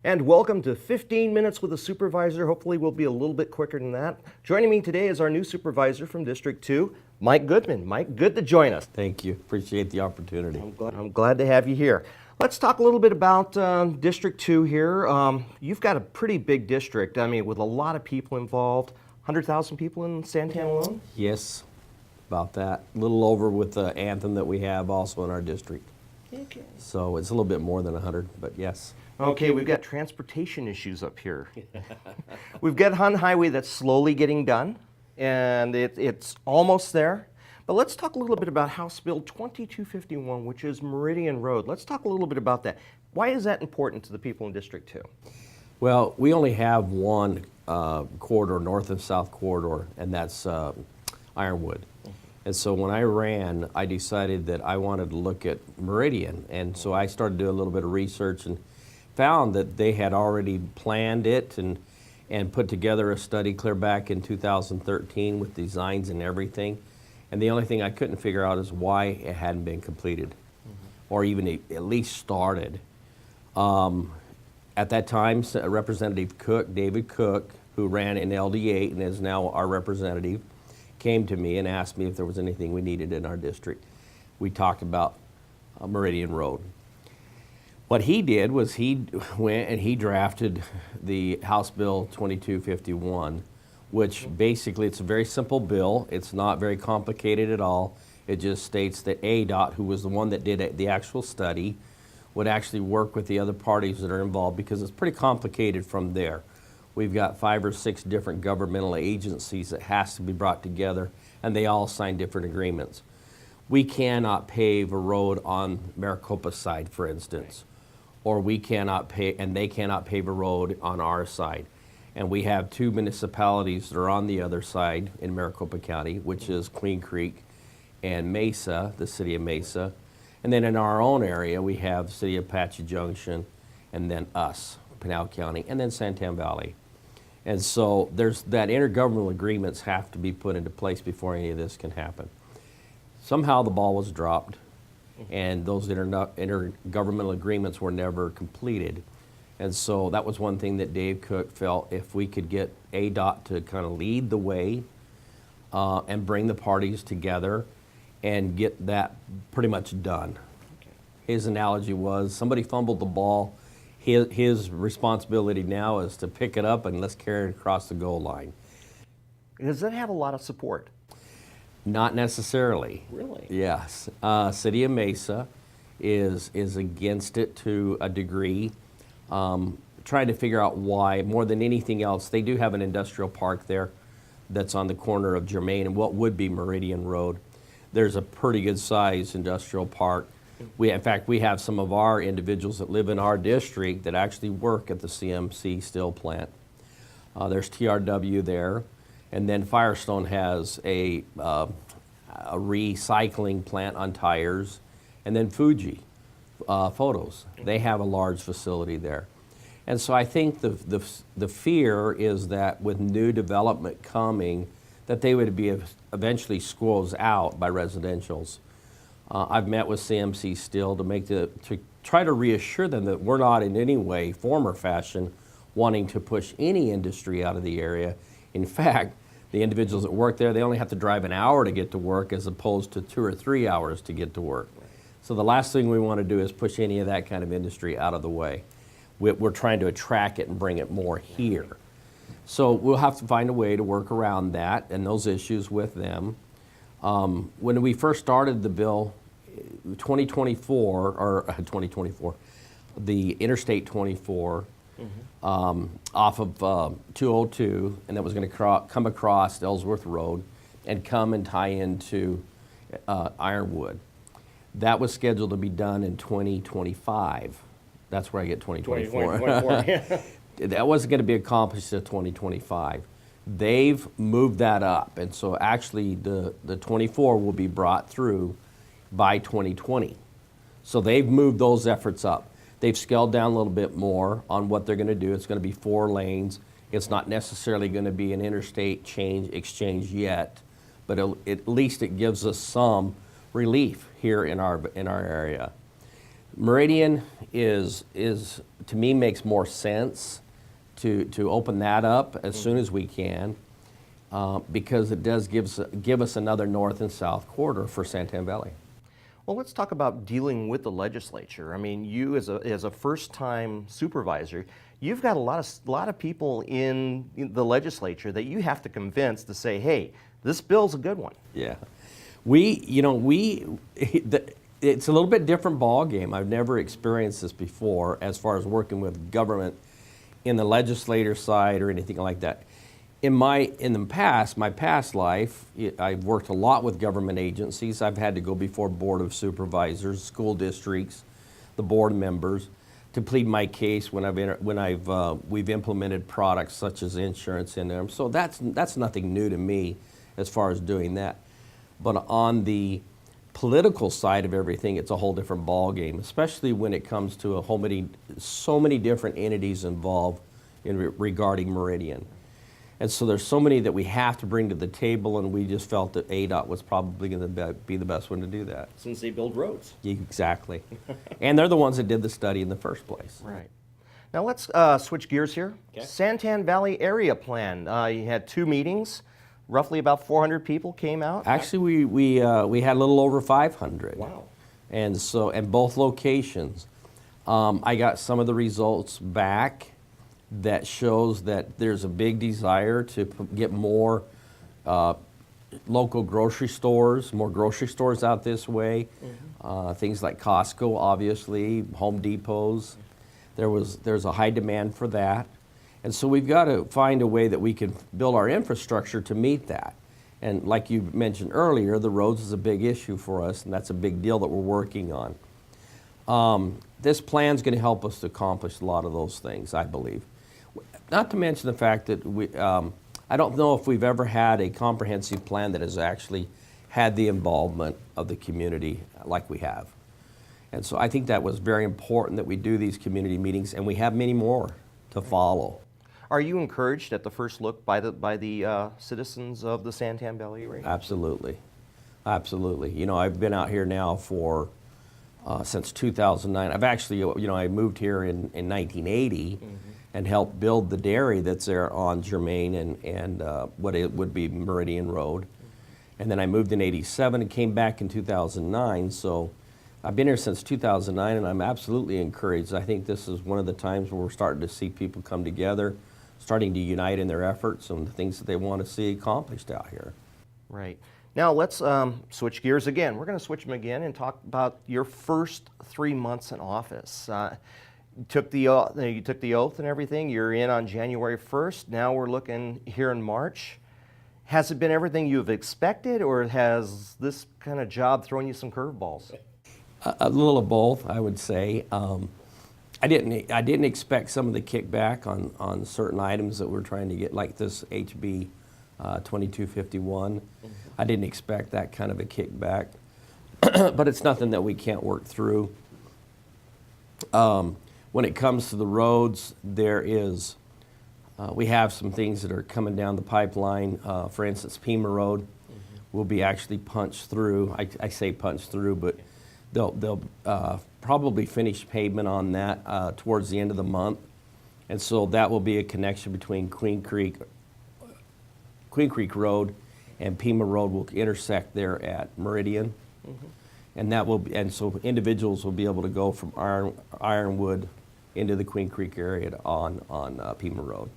And welcome to 15 Minutes with a Supervisor. Hopefully we'll be a little bit quicker than that. Joining me today is our new supervisor from District 2, Mike Goodman. Mike, good to join us. Thank you. Appreciate the opportunity. I'm glad to have you here. Let's talk a little bit about District 2 here. You've got a pretty big district, I mean, with a lot of people involved. 100,000 people in Santan alone? Yes, about that. A little over with the anthem that we have also in our district. Okay. So it's a little bit more than 100, but yes. Okay, we've got transportation issues up here. We've got Hun Highway that's slowly getting done, and it's almost there. But let's talk a little bit about House Bill 2251, which is Meridian Road. Let's talk a little bit about that. Why is that important to the people in District 2? Well, we only have one corridor, north and south corridor, and that's Ironwood. And so when I ran, I decided that I wanted to look at Meridian. And so I started doing a little bit of research and found that they had already planned it and put together a study clear back in 2013 with designs and everything. And the only thing I couldn't figure out is why it hadn't been completed or even at least started. At that time, Representative Cook, David Cook, who ran in LD8 and is now our representative, came to me and asked me if there was anything we needed in our district. We talked about Meridian Road. What he did was he went and he drafted the House Bill 2251, which basically it's a very simple bill. It's not very complicated at all. It just states that ADOT, who was the one that did the actual study, would actually work with the other parties that are involved because it's pretty complicated from there. We've got 5 or 6 different governmental agencies that has to be brought together, and they all sign different agreements. We cannot pave a road on Maricopa's side, for instance, or we cannot pay, and they cannot pave a road on our side. And we have 2 municipalities that are on the other side in Maricopa County, which is Queen Creek and Mesa, the city of Mesa. And then in our own area, we have City of Apache Junction, and then us, Pinal County, and then Santan Valley. And so there's that intergovernmental agreements have to be put into place before any of this can happen. Somehow the ball was dropped, and those intergovernmental agreements were never completed. And so that was one thing that Dave Cook felt if we could get ADOT to kind of lead the way and bring the parties together and get that pretty much done. Okay. His analogy was somebody fumbled the ball. His responsibility now is to pick it up and let's carry it across the goal line. Does that have a lot of support? Not necessarily. Really? Yes. City of Mesa is against it to a degree. Trying to figure out why, more than anything else. They do have an industrial park there that's on the corner of Germain and what would be Meridian Road. There's a pretty good sized industrial park. In fact, we have some of our individuals that live in our district that actually work at the CMC steel plant. There's TRW there. And then Firestone has a recycling plant on tires. And then Fuji Photos. They have a large facility there. And so I think the fear is that with new development coming, that they would be eventually squeezed out by residentials. I've met with CMC Steel to try to reassure them that we're not in any way, form or fashion, wanting to push any industry out of the area. In fact, the individuals that work there, they only have to drive an hour to get to work as opposed to 2 or 3 hours to get to work. So the last thing we want to do is push any of that kind of industry out of the way. We're trying to attract it and bring it more here. So we'll have to find a way to work around that and those issues with them. When we first started the bill, 2024, the Interstate 24 off of 202, and that was going to come across Ellsworth Road and come and tie into Ironwood. That was scheduled to be done in 2025. That's where I get 2024. 2024. That wasn't going to be accomplished in 2025. They've moved that up, and so actually the 24 will be brought through by 2020. So they've moved those efforts up. They've scaled down a little bit more on what they're going to do. It's going to be 4 lanes. It's not necessarily going to be an interstate exchange yet, but at least it gives us some relief here in our area. Meridian is to me, makes more sense to open that up as soon as we can, because it does give us another north and south corridor for Santan Valley. Well, let's talk about dealing with the legislature. I mean, you as a first-time supervisor, you've got a lot of people in the legislature that you have to convince to say, hey, this bill's a good one. Yeah. It's a little bit different ball game. I've never experienced this before as far as working with government in the legislator side or anything like that. In the past, my past life, I've worked a lot with government agencies. I've had to go before board of supervisors, school districts, the board members, to plead my case when we've implemented products such as insurance in them. So that's nothing new to me as far as doing that. But on the political side of everything, it's a whole different ball game, especially when it comes to so many different entities involved regarding Meridian. And so there's so many that we have to bring to the table, and we just felt that ADOT was probably going to be the best one to do that. Since they build roads. Exactly. And they're the ones that did the study in the first place. Right. Now let's switch gears here. Okay. Santan Valley Area Plan. You had 2 meetings. Roughly about 400 people came out. Actually, we had a little over 500. Wow. And both locations. I got some of the results back that shows that there's a big desire to get more local grocery stores, more grocery stores out this way. Mm-hmm. Things like Costco, obviously, Home Depots. There's a high demand for that. And so we've got to find a way that we can build our infrastructure to meet that. And like you mentioned earlier, the roads is a big issue for us, and that's a big deal that we're working on. This plan's going to help us to accomplish a lot of those things, I believe. Not to mention the fact that I don't know if we've ever had a comprehensive plan that has actually had the involvement of the community like we have. And so I think that was very important that we do these community meetings, and we have many more to follow. Are you encouraged at the first look by the citizens of the Santan Valley area? Absolutely. Absolutely. You know, I've been out here now for since 2009. I've actually, I moved here in 1980. Mm-hmm. And helped build the dairy that's there on Germain and what it would be Meridian Road. And then I moved in 87 and came back in 2009. So I've been here since 2009, and I'm absolutely encouraged. I think this is one of the times where we're starting to see people come together, starting to unite in their efforts and the things that they want to see accomplished out here. Right. Now let's switch gears again. We're going to switch them again and talk about your first 3 months in office. You took the oath and everything. You're in on January 1st. Now we're looking here in March. Has it been everything you've expected, or has this kind of job thrown you some curveballs? A little of both, I would say. I didn't expect some of the kickback on certain items that we're trying to get, like this HB 2251. Mm-hmm. I didn't expect that kind of a kickback, but it's nothing that we can't work through. When it comes to the roads, we have some things that are coming down the pipeline. For instance, Pima Road will be actually punched through. I say punched through, but they'll probably finish pavement on that towards the end of the month. And so that will be a connection between Queen Creek Road and Pima Road will intersect there at Meridian. Mm-hmm. And so individuals will be able to go from Ironwood into the Queen Creek area on Pima Road.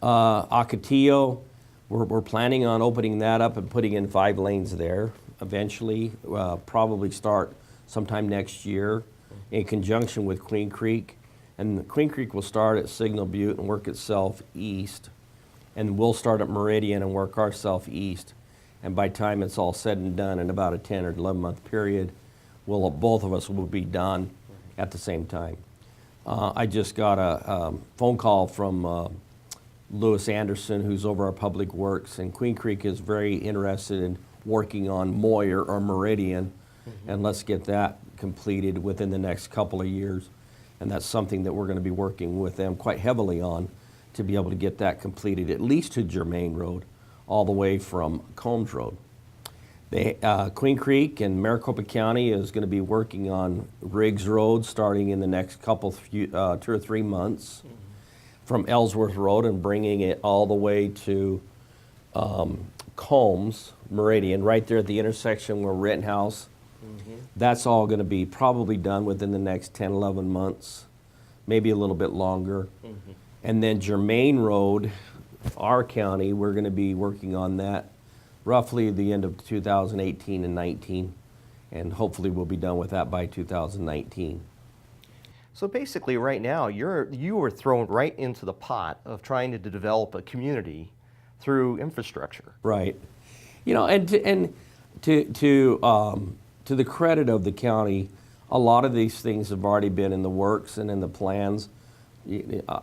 Right. Ocotillo, we're planning on opening that up and putting in 5 lanes there eventually, probably start sometime next year in conjunction with Queen Creek. And Queen Creek will start at Signal Butte and work itself east. And we'll start at Meridian and work ourselves east. And by the time it's all said and done in about a 10 or 11 month period, both of us will be done at the same time. I just got a phone call from Lewis Anderson, who's over our Public Works, and Queen Creek is very interested in working on Moyer or Meridian, and let's get that completed within the next couple of years. And that's something that we're going to be working with them quite heavily on to be able to get that completed, at least to Germain Road, all the way from Combs Road. Queen Creek and Maricopa County is going to be working on Riggs Road starting in the next 2 or 3 months from Ellsworth Road and bringing it all the way to Combs Meridian, right there at the intersection where Rittenhouse. That's all going to be probably done within the next 10, 11 months, maybe a little bit longer. And then Germain Road, our county, we're going to be working on that roughly the end of 2018 and 19, and hopefully we'll be done with that by 2019. So basically right now, you were thrown right into the pot of trying to develop a community through infrastructure. Right. You know, and to the credit of the county, a lot of these things have already been in the works and in the plans.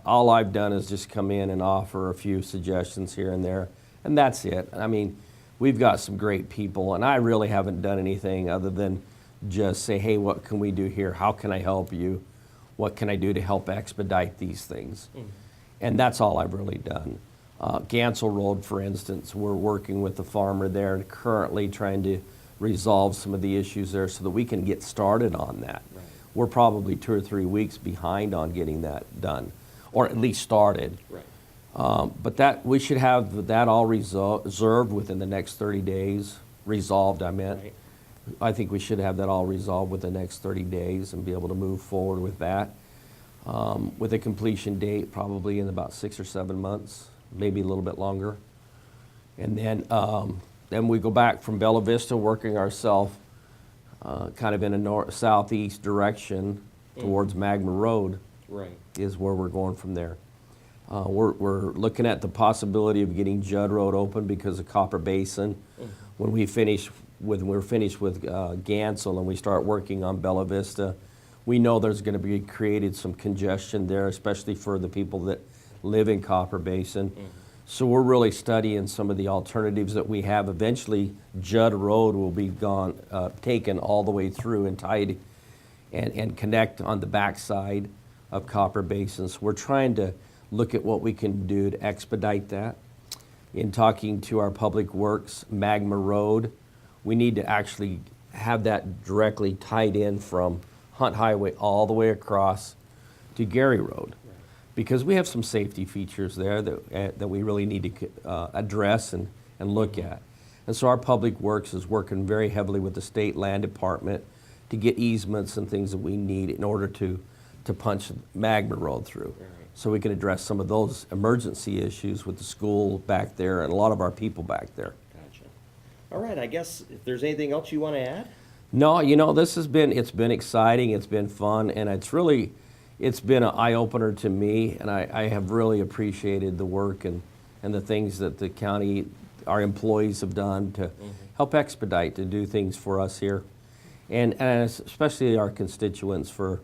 All I've done is just come in and offer a few suggestions here and there, and that's it. I mean, we've got some great people, and I really haven't done anything other than just say, hey, what can we do here? How can I help you? What can I do to help expedite these things? And that's all I've really done. Gansel Road, for instance, we're working with the farmer there and currently trying to resolve some of the issues there so that we can get started on that. Right. We're probably 2 or 3 weeks behind on getting that done, or at least started. Right. But that we should have that all resolved within the next 30 days. Resolved, I meant. Right. I think we should have that all resolved within the next 30 days and be able to move forward with that. With a completion date probably in about 6 or 7 months, maybe a little bit longer. And then we go back from Bella Vista, working ourselves kind of in a southeast direction towards Magma Road. Right. Is where we're going from there. We're looking at the possibility of getting Judd Road open because of Copper Basin. When we're finished with Gansel and we start working on Bella Vista, we know there's going to be created some congestion there, especially for the people that live in Copper Basin. So we're really studying some of the alternatives that we have. Eventually, Judd Road will be taken all the way through and tied and connect on the backside of Copper Basin. So we're trying to look at what we can do to expedite that. In talking to our Public Works, Magma Road, we need to actually have that directly tied in from Hunt Highway all the way across to Gary Road. Because we have some safety features there that we really need to address and look at. And so our Public Works is working very heavily with the State Land Department to get easements and things that we need in order to punch Magma Road through. Right. So we can address some of those emergency issues with the school back there and a lot of our people back there. Gotcha. All right, I guess if there's anything else you want to add? No, you know, it's been exciting, it's been fun, and it's been an eye-opener to me, and I have really appreciated the work and the things that the county, our employees have done to help expedite, to do things for us here, and especially our constituents for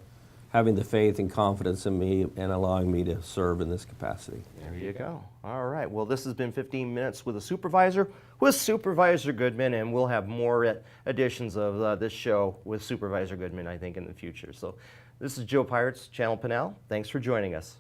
having the faith and confidence in me and allowing me to serve in this capacity. There you go. All right. Well, this has been 15 Minutes with a Supervisor, with Supervisor Goodman, and we'll have more editions of this show with Supervisor Goodman, I think, in the future. So this is Joe Pyritz, Channel Pinal. Thanks for joining us.